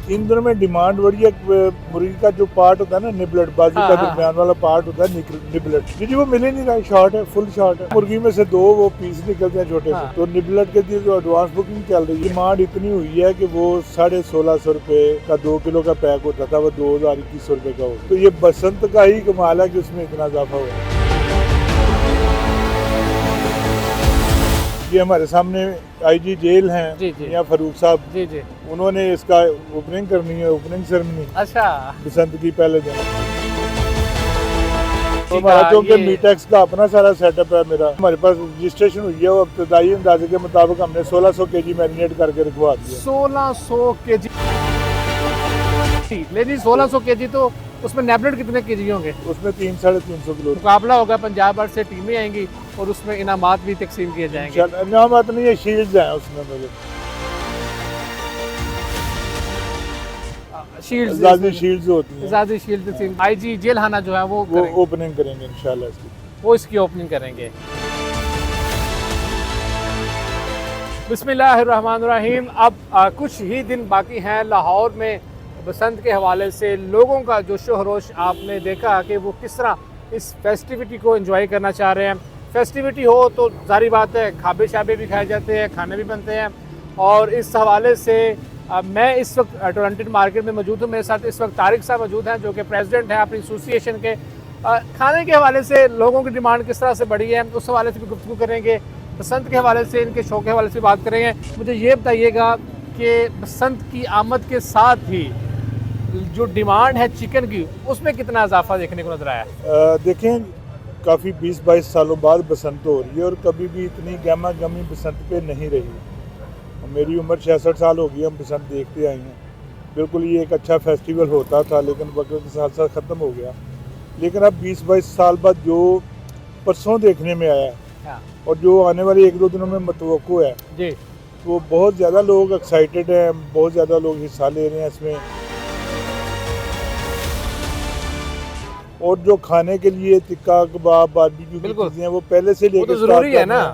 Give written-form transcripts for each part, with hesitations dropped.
इन दिनों में डिमांड बढ़ी है। मुर्गी का जो पार्ट होता है ना, निबलेट, बाजू हाँ, का हाँ। दरमियान वाला पार्ट होता है निबलेट, जी वो मिल ही नहीं रहा है। शॉर्ट है, फुल शॉर्ट है। मुर्गी में से 2 वो पीस निकलते हैं छोटे से। हाँ। तो निबलेट के लिए जो एडवांस बुकिंग चल रही है, डिमांड इतनी हुई है कि वो 1650 रुपए का 2 किलो का पैक होता था, वो 2021 रुपए का हो। तो ये बसंत का ही कमाल है कि उसमें इतना इजाफा हुआ है। ये हमारे सामने आईजी जेल हैं, जी, जी। मियां फारूक साहब, जी, जी। उन्होंने इसका ओपनिंग करनी है, ओपनिंग सेरेमनी अच्छा। बसंत की पहले दिन। तो ठीक है, हमारा क्योंकि ये मीटेक्स का अपना सारा सेटअप है मेरा, हमारे पास रजिस्ट्रेशन हुई है। वो इब्तदाई अंदाजे के मुताबिक हमने 1600 केजी मैरिनेट करके रखवा दिया। 1600 केजी, लेकिन 1600 केजी तो उसमें नेबलेट कितने केजी होंगे? उसमें 300-350 किलो मुकाबला होगा, पंजाब भर से टीमें आएंगी और उसमें इनामात भी तकसीम किए जाएंगे। इनामात नहीं है, शील्ड्स हैं उसमें मेरे, शील्ड्स, आज़ादी शील्ड्स होती हैं, आज़ादी शील्ड तकसीम। आईजी जेलहाना जो है वो ओपनिंग करेंगे इंशाल्लाह इसकी। वो इसकी ओपनिंग करेंगे। बिस्मिल्लाहिर्रहमानिर्रहीम। अब कुछ ही दिन बाकी हैं। लाहौर में बसंत के हवाले से लोगों का जोशो खरोश आपने देखा कि वो किस तरह इस फेस्टिविटी को एंजॉय करना चाह रहे हैं। फेस्टिविटी हो तो जारी बात है, खाबे शाबे भी खाए जाते हैं, खाने भी बनते हैं। और इस हवाले से मैं इस वक्त टोरंटो मार्केट में मौजूद हूँ। मेरे साथ इस वक्त तारिक साहब मौजूद हैं जो कि प्रेसिडेंट हैं अपनी एसोसिएशन के। खाने के हवाले से लोगों की डिमांड किस तरह से बढ़ी है, उस हवाले से भी गुफ्तगू करेंगे। बसंत के हवाले से, इनके शौक के हवाले से बात करेंगे। मुझे ये बताइएगा कि बसंत की आमद के साथ ही जो डिमांड है चिकन की, उसमें कितना इजाफा देखने को नजर आया? देखें, काफ़ी 20-22 सालों बाद बसंत हो रही है और कभी भी इतनी गहमा गहमी बसंत पे नहीं रही। मेरी उम्र 66 साल हो गई, हम बसंत देखते आए हैं। बिल्कुल ये एक अच्छा फेस्टिवल होता था, लेकिन वक्त के साथ साथ ख़त्म हो गया। लेकिन अब 20-22 साल बाद जो परसों देखने में आया हाँ। और जो आने वाले 1-2 दिनों में मतवक्को है, जी। तो बहुत ज़्यादा लोग एक्साइटेड हैं, बहुत ज़्यादा लोग हिस्सा ले रहे हैं इसमें। और जो खाने के लिए टिक्का कबाब, बारबेक्यू की चीज़ें हैं, वो पहले से वो लेकर तो ज़रूरी है ना।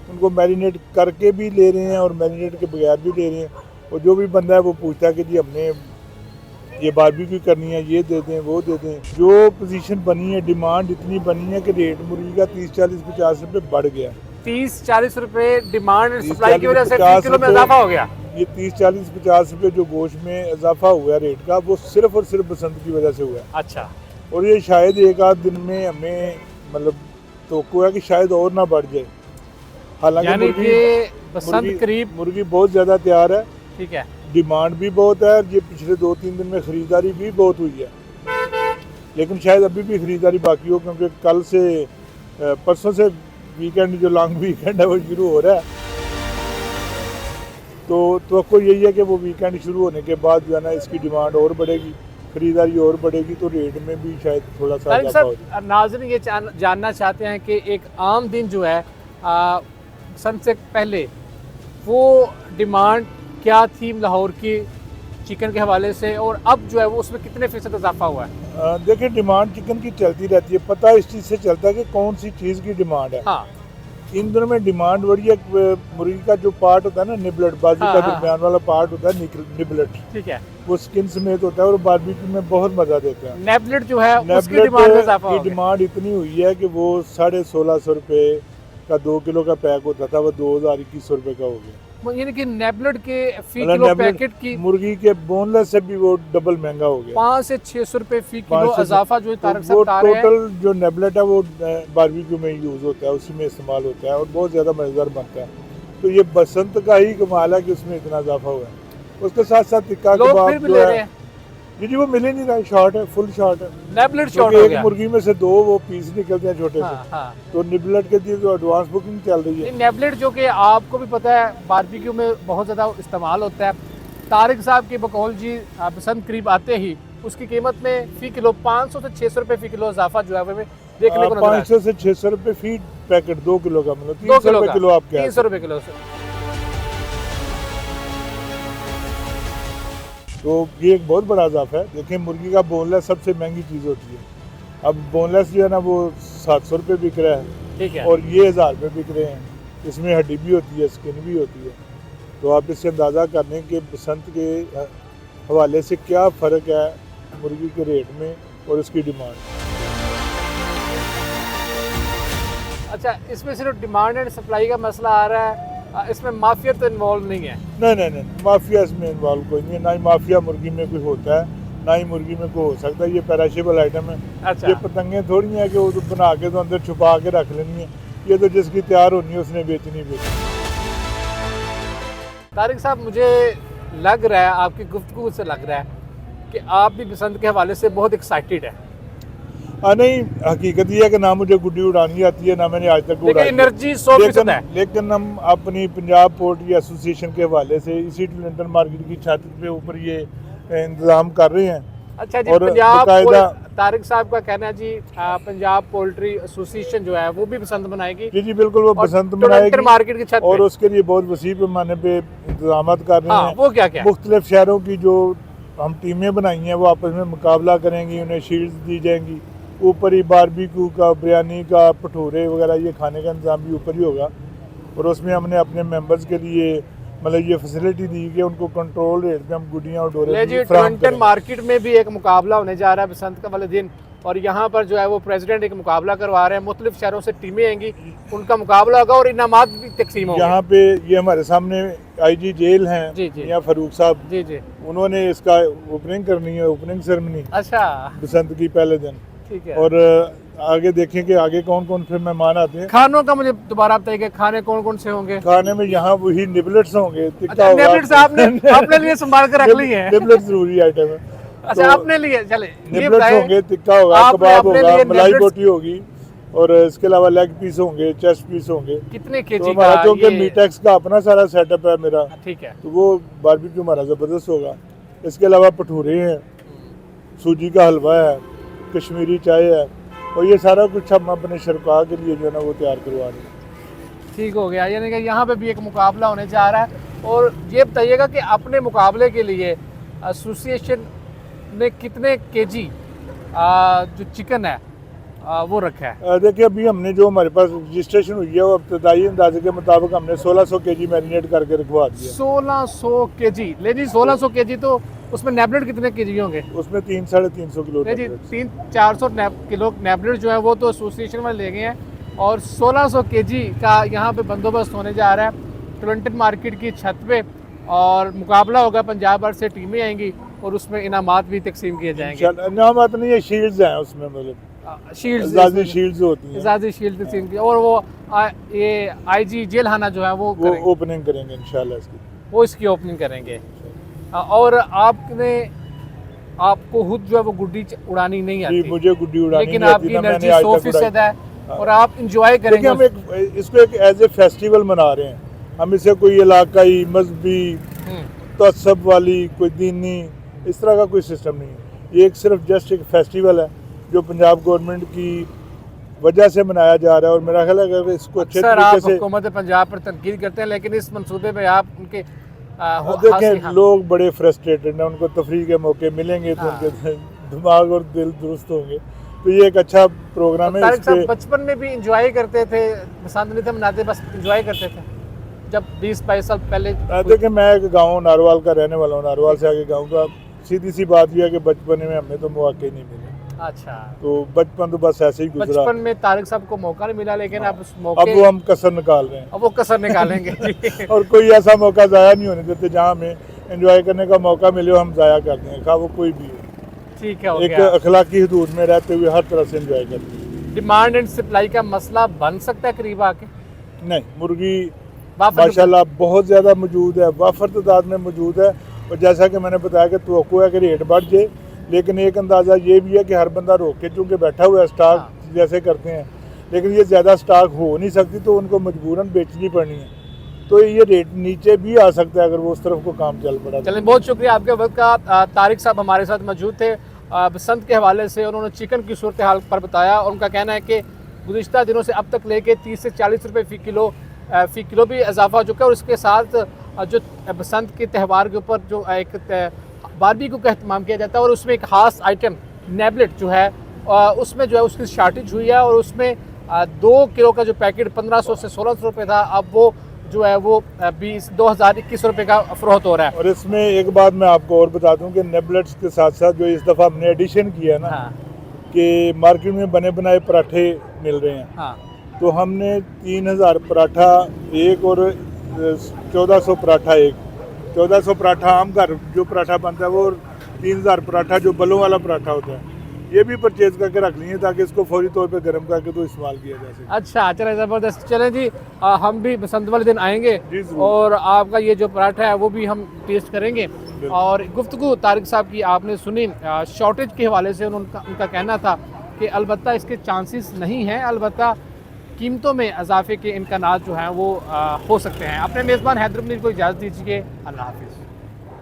उनको मैरिनेट करके भी ले रहे हैं और मैरिनेट के बगैर भी ले रहे हैं। और जो भी बंदा है वो पूछता है कि जी हमने ये बारबेक्यू करनी है, ये दे दें, वो दे दें। जो पोजीशन बनी है, डिमांड इतनी बनी है कि रेट मुर्गी का 30-40-50 रुपये बढ़ गया। 30-40 रुपए डिमांड सप्लाई की वजह से 3 किलो में इजाफा हो गया। ये 30-40-50 रुपये जो गोश्त में इजाफा हुआ है रेट का, वो सिर्फ और सिर्फ बसंत की वजह से हुआ है। अच्छा। और ये शायद 1-8 दिन में हमें मतलब तो है कि शायद और ना बढ़ जाए। हालांकि यानी कि बसंत करीब, मुर्गी बहुत ज़्यादा तैयार है, ठीक है, डिमांड भी बहुत है। ये पिछले 2-3 दिन में ख़रीदारी भी बहुत हुई है, लेकिन शायद अभी भी ख़रीदारी बाकी हो, क्योंकि कल से परसों से वीकेंड, जो लॉन्ग वीकेंड है, वो शुरू हो रहा है। तो यही है कि वो वीकेंड शुरू होने के बाद जो है ना, इसकी डिमांड और बढ़ेगी, खरीदारी और बढ़ेगी, तो रेट में भी शायद थोड़ा सा इजाफा हो जाए। नाज़रीन ये जानना चाहते हैं कि एक आम दिन जो है बसंत से पहले, वो डिमांड क्या थी लाहौर की चिकन के हवाले से, और अब जो है वो उसमें कितने फीसद इजाफा हुआ है? देखिए, डिमांड चिकन की चलती रहती है। पता इस चीज़ से चलता है कि कौन सी चीज़ की डिमांड है। हाँ। इन दिनों में डिमांड बढ़ी है। मुर्गी का जो पार्ट होता है ना, निबलेट, बाजू हाँ, का हाँ। दरमियान वाला पार्ट होता है निबलेट, ठीक है। वो स्किन समेत होता है और बारबेक्यू में बहुत मज़ा देता है। नेबलेट जो है उसकी नेबलेट डिमांड में इजाफा हो की गया। डिमांड इतनी हुई है कि वो 1650 रुपये का 2 किलो का पैक होता था, वो 2021 रुपये का हो गया। यानी कि नेबलेट के फी मतलब किलो नेबलेट पैकेट की मुर्गी के बोनलेस से भी वो डबल महंगा हो गया। 5 से 600 रुपए फी 5 किलो से इजाफा जो तारक वो साहब बता रहे हैं। टोटल जो नेबलेट है वो बारबेक्यू में यूज़ होता है, उसी में इस्तेमाल होता है और बहुत ज़्यादा मज़ेदार बनता है। तो ये बसंत का ही कमाल है कि उसमें इतना इजाफा हुआ है। उसके साथ साथ टिक्का लोग कबाब फिर भी जो ले है, रहे हैं। जी वो मिल ही नहीं रहा, शॉर्ट है, फुल शॉर्ट है। नेबलेट शॉर्ट क्योंकि हो एक गया। मुर्गी में से 2 वो पीस निकलते हैं छोटे से। हाँ, हाँ। तो निबलेट के लिए जो एडवांस बुकिंग चल रही है, नेबलेट जो कि आपको भी पता है बारबेक्यू में बहुत ज़्यादा इस्तेमाल होता है। तारिक साहब के बकौल जी बसंत करीब आते ही उसकी कीमत में फ़ी किलो 500 से 600 रुपए फ़ी किलो इजाफा जो है वो देखने को नजर आया। 500 से 600 रुपये फी पैकेट 2 किलो का, मतलब 2 300 रुपये किलो आप कह 300 रुपए किलो से। तो ये एक बहुत बड़ा इजाफा है। देखिए, मुर्गी का बोनलेस सबसे महंगी चीज़ होती है। अब बोनलेस जो है ना, वो 700 रुपये बिक रहा है, ठीक है। और ये 1000 रुपये बिक रहे हैं। इसमें हड्डी भी होती है, स्किन भी होती है। तो आप इससे अंदाज़ा कर लें कि बसंत के हवाले से क्या फ़र्क है मुर्गी के रेट में और उसकी डिमांड। अच्छा, इसमें सिर्फ डिमांड एंड सप्लाई का मसला आ रहा है, इसमें माफिया तो इन्वॉल्व नहीं है? नहीं, माफिया इसमें इन्वॉल्व कोई नहीं है, ना ही माफिया मुर्गी में कोई होता है, ना ही मुर्गी में कोई हो सकता है। ये पेरिशेबल आइटम है। अच्छा। ये पतंगे थोड़ी हैं कि वो तो बना के तो अंदर छुपा के रख लेनी है। ये तो जिसकी तैयार होनी है उसने बेचनी। तारिक साहब, मुझे लग रहा है, आपकी गुफ्तगू से लग रहा है कि आप भी बसंत के हवाले से बहुत एक्साइटेड है। नहीं, हकीकत ये है कि ना मुझे गुड्डी उड़ानी आती है, ना मैंने आज तक लेकिन एनर्जी 100% है। लेकिन हम अपनी पंजाब पोल्ट्री एसोसिएशन के हवाले से इसी टलिंटन मार्केट की छत पे ऊपर ये इंतजाम कर रहे हैं। अच्छा जी, और पंजाब तारिक साहब का कहना है जी, पंजाब पोल्ट्री एसोसिएशन जो है वो भी बसंत मनाएगी। जी बिल्कुल, वो बसंत मनाएगी मार्केट की छत और उसके लिए बहुत वसी पैमाने पे इंतजाम कर रहे हैं। वो क्या क्या मुख्तलिफ शहरों की जो हम टीमें बनाई हैं वो आपस में मुकाबला करेंगी, उन्हें शील्ड्स दी जाएंगी। ऊपर ही बारबेक्यू का, बिरयानी का, भटूरे वगैरह ये खाने का इंतजाम भी ऊपर ही होगा। और उसमें हमने अपने मेंबर्स के लिए मतलब ये फैसिलिटी दी कि उनको कंट्रोल रेट पे हम गुडियाँ और डोरे टलिंटन मार्केट में भी एक मुकाबला होने जा रहा है बसंत का वाले दिन, और यहाँ पर जो है वो प्रेसिडेंट एक मुकाबला करवा रहे हैं। मुख्तलिफ शहरों से टीमें आएंगी, उनका मुकाबला होगा और इनामात भी तकसीम होंगे। यहाँ पे ये हमारे सामने IG जेल हैं या फारूक साहब, जी उन्होंने इसका ओपनिंग करनी है, ओपनिंग सेरेमनी। अच्छा, बसंत की पहले दिन। ठीक है। और आगे देखें कि आगे कौन कौन फिर मेहमान आते हैं। खानों का मुझे दोबारा बताइए कि खाने कौन कौन से होंगे? खाने में यहाँ वही निबलेट्स होंगे। अच्छा, निबलेट्स आपने अपने लिए संभाल कर रख ली है? निबलेट्स जरूरी आइटम है। अच्छा, तो अपने लिए चले निबलेट्स होंगे, टिक्का होगा, कबाब होगा, मलाई बोटी होगी और इसके अलावा लेग पीस होंगे, चेस्ट पीस होंगे। कितने केजी तो हमारा क्योंकि मीटेक्स का अपना सारा सेटअप है मेरा, ठीक है, तो वो बारबेक्यू हमारा ज़बरदस्त होगा। इसके अलावा भटूरे हैं, सूजी का हलवा है, कश्मीरी चाय है और ये सारा कुछ हम अपने शरका के लिए जो है ना वो तैयार करवा रहे हैं। ठीक हो गया, यानी कि यहाँ पे भी एक मुकाबला होने जा रहा है। और ये बताइएगा कि अपने मुकाबले के लिए एसोसिएशन ने कितने केजी जो चिकन है वो रखा है? देखिए, अभी हमने जो हमारे पास रजिस्ट्रेशन हुई है वो इब्तदाई अंदाजे के मुताबिक हमने 1600 केजी मैरिनेट करके रखवा दिया। 1600 केजी? लेकिन 1600 केजी तो उसमें नेबलेट कितने केजी होंगे? उसमें 300-350 किलो। जी, 300-400 किलो नेबलेट जो है वो तो एसोसिएशन वाले ले गए हैं, और 1600 केजी का यहाँ पे बंदोबस्त होने जा रहा है टलिंटन मार्केट की छत पे। और मुकाबला होगा, पंजाब भर से टीमें आएंगी और उसमें इनामात भी तकसीम किए जाएंगे। इनामात नहीं, ये शील्ड्स हैं उसमें, मतलब शील्ड्स होती हैं, इजाज़ी शील्ड तकसीम की। और वो ये IG जेलखाना जो है वो ओपनिंग करेंगे इंशाल्लाह, वो इसकी ओपनिंग करेंगे। और आपको खुद जो है वो गुड्डी उड़ानी नहीं आती? मुझे गुड्डी उड़ानी लेकिन नहीं आपकी एनर्जी 100% है और आप इंजॉय करेंगे। हम इसको एक एज ए फेस्टिवल मना रहे हैं। हम इसे कोई इलाकाई, मजहबी, तअस्सुब वाली, कोई दीनी, इस तरह का कोई सिस्टम नहीं है। ये एक सिर्फ जस्ट एक फेस्टिवल है जो पंजाब गवर्नमेंट की वजह से मनाया जा रहा है। और मेरा ख्याल है अगर इसको अच्छे तरीके से हुकूमत पंजाब पर तनकीद करते हैं, लेकिन इस मंसूबे में आप उनके देखें, लोग बड़े फ्रस्ट्रेटेड हैं, उनको तफरीह के मौके मिलेंगे तो उनके दिमाग और दिल दुरुस्त होंगे। तो ये एक अच्छा प्रोग्राम है। तारिक साहब बचपन में भी इंजॉय करते थे, बसंत नहीं थे मनाते, बस इंजॉय करते थे जब 20-22 साल पहले? देखिए, मैं एक गाँव नारवाल का रहने वाला हूँ, नारवाल से आगे गाँव का। सीधी सी बात यह है कि बचपन में हमें तो मौके नहीं मिले। अच्छा, तो बचपन तो बस ऐसे ही गुजरा। बचपन में तारिक साहब को मौका नहीं मिला, लेकिन अब उस मौके, अब वो हम कसर निकाल रहे हैं। अब वो कसर निकालेंगे और कोई ऐसा मौका ज़ाया नहीं होने देते जहाँ हमें एंजॉय करने का मौका मिले हो, हम ज़ाया करते हैं, खा वो कोई भी हो। ठीक है, एक अखलाकी हदूद में रहते हुए हर तरह से एंजॉय करते हैं। डिमांड एंड सप्लाई का मसला बन सकता है करीब आके? नहीं, मुर्गी माशाल्लाह बहुत ज़्यादा मौजूद है, वाफर तादाद में मौजूद है। और जैसा कि मैंने बताया कि तवक्को है कि रेट बढ़ जाए, लेकिन एक अंदाज़ा ये भी है कि हर बंदा रोक के चूँकि बैठा हुआ है, स्टॉक जैसे करते हैं, लेकिन ये ज़्यादा स्टॉक हो नहीं सकती तो उनको मजबूरन बेचनी पड़नी है। तो ये रेट नीचे भी आ सकता है अगर वो उस तरफ को काम चल पड़ा। चलिए, बहुत शुक्रिया आपके वक्त का। तारिक साहब हमारे साथ मौजूद थे। बसंत के हवाले से उन्होंने चिकन की सूरत हाल पर बताया, और उनका कहना है कि गुज़िश्ता दिनों से अब तक लेके 30 से 40 रुपये फ़ी किलो भी इजाफा हो चुका है। और उसके साथ जो बसंत के त्यौहार के ऊपर जो एक बारबेक्यू का अहतमाम किया जाता है, और उसमें एक ख़ास आइटम नेबलेट जो है उसमें जो है उसकी शार्टेज हुई है, और उसमें 2 किलो का जो पैकेट 1500 से 1600 रुपये था, अब वो जो है वो 2021 रुपये का फ़रोख्त हो रहा है। और इसमें एक बात मैं आपको और बता दूं कि नेबलेट्स के साथ साथ जो इस दफ़ा हमने एडिशन किया है ना, हाँ कि मार्केट में बने बनाए पराठे मिल रहे हैं, हाँ तो हमने 3000 पराठा एक और 1400 पराठा एक। 1400 पराठा आम घर जो पराठा बनता है वो, 3000 पराठा जो बलों वाला पराठा होता है, ये भी परचेज करके रख लिए ताकि इसको फौरी तौर पे गर्म करके तो इस्तेमाल किया जा सके। अच्छा, चलें ज़बरदस्त। चलें जी, हम भी बसंत वाले दिन आएंगे जी ज़रूर। और आपका ये जो पराठा है वो भी हम टेस्ट करेंगे। और गुफ्तगू तारिक साहब की आपने सुनी, शॉर्टेज के हवाले से उनका कहना था कि अलबत्ता इसके चांसेस नहीं हैं, अलबत्ता कीमतों में इजाफे के इम्कानात जो हैं वो हो सकते हैं। अपने मेज़बान हैदर मुनीर को इजाज़त दीजिए। अल्लाह हाफिज़।